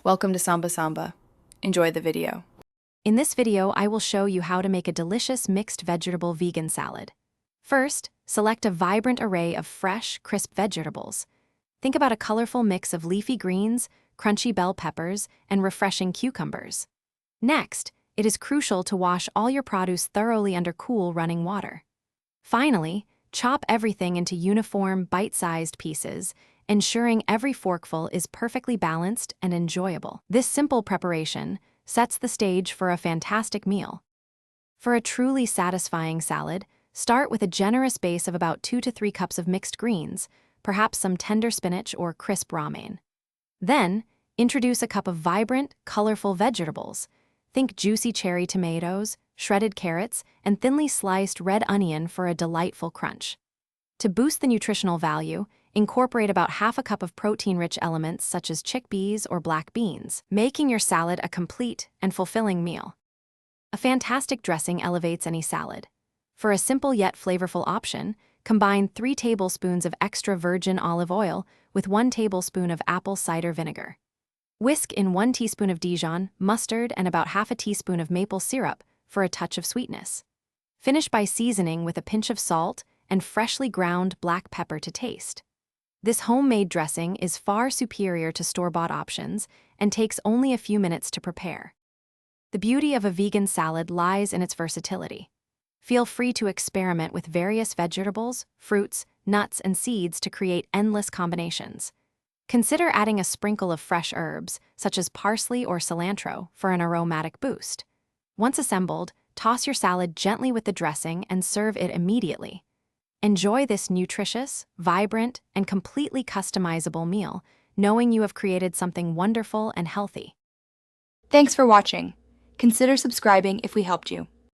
Welcome to Samba Samba. Enjoy the video. In this video, I will show you how to make a delicious mixed vegetable vegan salad. First, select a vibrant array of fresh, crisp vegetables. Think about a colorful mix of leafy greens, crunchy bell peppers, and refreshing cucumbers. Next, it is crucial to wash all your produce thoroughly under cool running water. Finally, chop everything into uniform, bite-sized pieces, ensuring every forkful is perfectly balanced and enjoyable. This simple preparation sets the stage for a fantastic meal. For a truly satisfying salad, start with a generous base of about 2 to 3 cups of mixed greens, perhaps some tender spinach or crisp romaine. Then, introduce a cup of vibrant, colorful vegetables. Think juicy cherry tomatoes, shredded carrots, and thinly sliced red onion for a delightful crunch. To boost the nutritional value, incorporate about half a cup of protein-rich elements such as chickpeas or black beans, making your salad a complete and fulfilling meal. A fantastic dressing elevates any salad. For a simple yet flavorful option, combine 3 tablespoons of extra virgin olive oil with 1 tablespoon of apple cider vinegar. Whisk in 1 teaspoon of Dijon, mustard, and about half a teaspoon of maple syrup for a touch of sweetness. Finish by seasoning with a pinch of salt and freshly ground black pepper to taste. This homemade dressing is far superior to store-bought options and takes only a few minutes to prepare. The beauty of a vegan salad lies in its versatility. Feel free to experiment with various vegetables, fruits, nuts, and seeds to create endless combinations. Consider adding a sprinkle of fresh herbs, such as parsley or cilantro, for an aromatic boost. Once assembled, toss your salad gently with the dressing and serve it immediately. Enjoy this nutritious, vibrant, and completely customizable meal, knowing you have created something wonderful and healthy. Thanks for watching. Consider subscribing if we helped you.